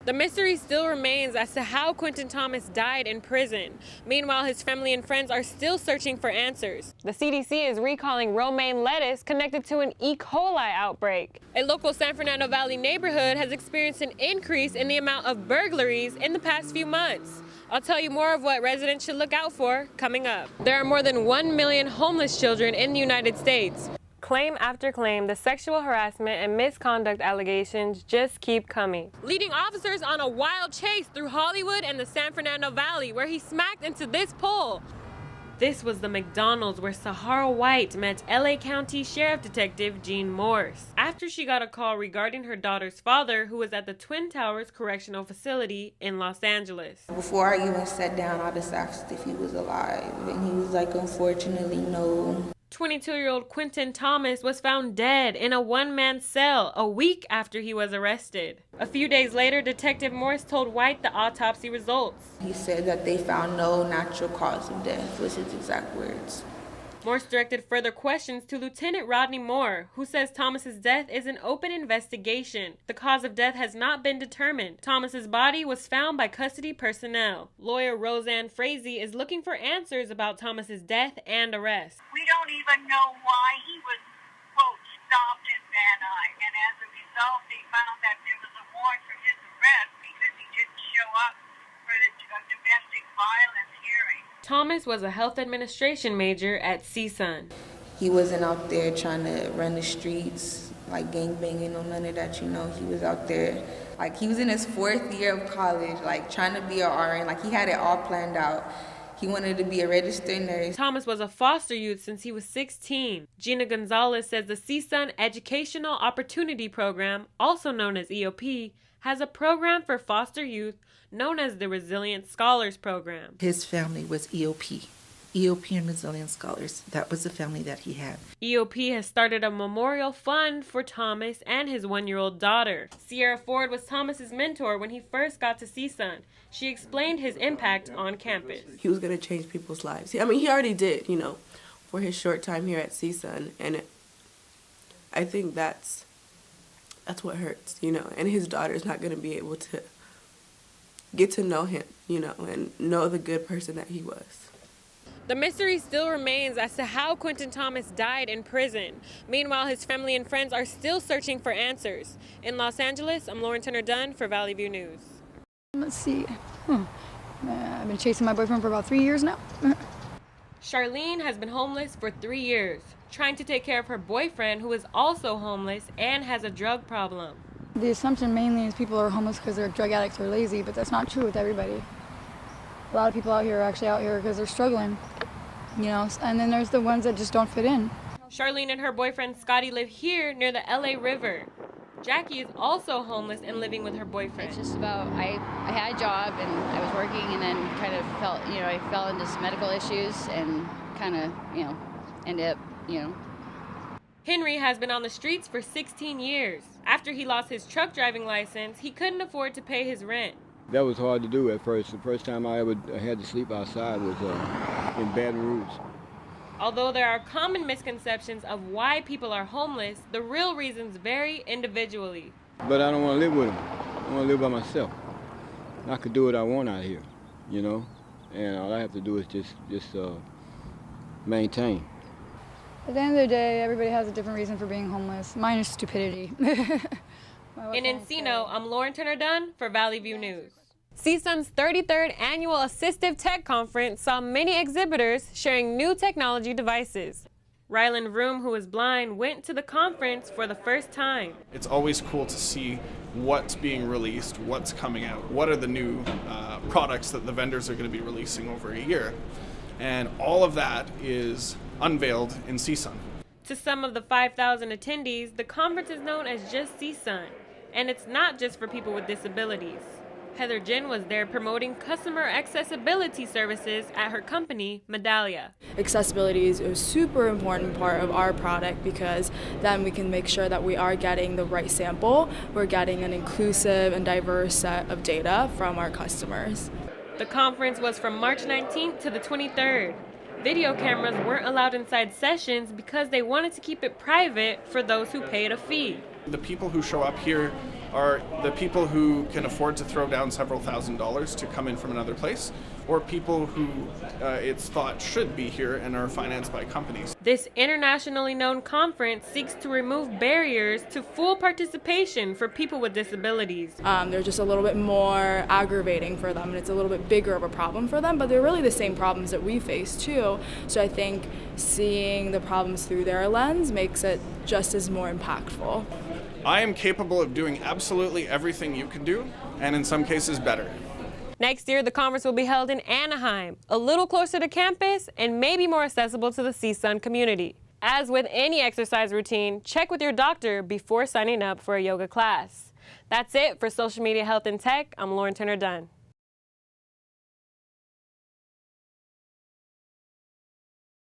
The mystery still remains as to how Quentin Thomas died in prison. Meanwhile, his family and friends are still searching for answers. The CDC is recalling romaine lettuce connected to an E. coli outbreak. A local San Fernando Valley neighborhood has experienced an increase in the amount of burglaries in the past few months. I'll tell you more of what residents should look out for coming up. There are more than 1 million homeless children in the United States. Claim after claim, the sexual harassment and misconduct allegations just keep coming, leading officers on a wild chase through Hollywood and the San Fernando Valley, where he smacked into this pole. This was the McDonald's where Sahara White met LA County Sheriff Detective Jean Morse after she got a call regarding her daughter's father, who was at the Twin Towers Correctional Facility in Los Angeles. Before I even sat down, I just asked if he was alive, and he was like, unfortunately, no. 22-year-old Quentin Thomas was found dead in a one-man cell a week after he was arrested. A few days later, Detective Morse told White the autopsy results. He said that they found no natural cause of death, was his exact words. Morse directed further questions to Lieutenant Rodney Moore, who says Thomas's death is an open investigation. The cause of death has not been determined. Thomas's body was found by custody personnel. Lawyer Roseanne Frazee is looking for answers about Thomas's death and arrest. We don't even know why he was, quote, stopped in Van Nuys, and as a result, they found that there was a warrant for his arrest because he didn't show up for the domestic violence hearing. Thomas was a health administration major at CSUN. He wasn't out there trying to run the streets, like gangbanging or none of that, He was out there, like he was in his 4th year of college, like trying to be an RN, like he had it all planned out. He wanted to be a registered nurse. Thomas was a foster youth since he was 16. Gina Gonzalez says the CSUN Educational Opportunity Program, also known as EOP, has a program for foster youth known as the Resilient Scholars Program. His family was EOP and Resilient Scholars. That was the family that he had. EOP has started a memorial fund for Thomas and his 1-year-old daughter. Sierra Ford was Thomas's mentor when he first got to CSUN. She explained his impact on campus. He was going to change people's lives. I mean, he already did, for his short time here at CSUN. And I think that's what hurts, and his daughter's not going to be able to get to know him, and know the good person that he was. The mystery still remains as to how Quentin Thomas died in prison. Meanwhile, his family and friends are still searching for answers. In Los Angeles, I'm Lauren Turner Dunn for Valley View News. Let's see. I've been chasing my boyfriend for about 3 years now. Charlene has been homeless for 3 years, trying to take care of her boyfriend, who is also homeless and has a drug problem. The assumption mainly is people are homeless because they're drug addicts or lazy, but that's not true with everybody. A lot of people out here are actually out here because they're struggling, and then there's the ones that just don't fit in. Charlene and her boyfriend Scotty live here near the LA River. Jackie is also homeless and living with her boyfriend. It's just about, I had a job and I was working, and then kind of felt, I fell into some medical issues and kind of, ended up, Henry has been on the streets for 16 years. After he lost his truck driving license, he couldn't afford to pay his rent. That was hard to do at first. The first time I ever had to sleep outside was in Baton Rouge. Although there are common misconceptions of why people are homeless, the real reasons vary individually. But I don't want to live with them. I want to live by myself. I could do what I want out here, and all I have to do is just maintain. At the end of the day, everybody has a different reason for being homeless. Mine is stupidity. In Encino, I'm Lauren Turner Dunn for Valley View News. CSUN's 33rd Annual Assistive Tech Conference saw many exhibitors sharing new technology devices. Ryland Vroom, who is blind, went to the conference for the first time. It's always cool to see what's being released, what's coming out, what are the new products that the vendors are going to be releasing over a year. And all of that is unveiled in CSUN. To some of the 5,000 attendees, the conference is known as just CSUN, and it's not just for people with disabilities. Heather Jin was there promoting customer accessibility services at her company, Medallia. Accessibility is a super important part of our product because then we can make sure that we are getting the right sample. We're getting an inclusive and diverse set of data from our customers. The conference was from March 19th to the 23rd. Video cameras weren't allowed inside sessions because they wanted to keep it private for those who paid a fee. The people who show up here are the people who can afford to throw down several $1,000s to come in from another place, or people who it's thought should be here and are financed by companies. This internationally known conference seeks to remove barriers to full participation for people with disabilities. They're just a little bit more aggravating for them, and it's a little bit bigger of a problem for them, but they're really the same problems that we face too. So I think seeing the problems through their lens makes it just as more impactful. I am capable of doing absolutely everything you can do, and in some cases better. Next year, the conference will be held in Anaheim, a little closer to campus and maybe more accessible to the CSUN community. As with any exercise routine, check with your doctor before signing up for a yoga class. That's it for Social Media Health and Tech. I'm Lauren Turner Dunn.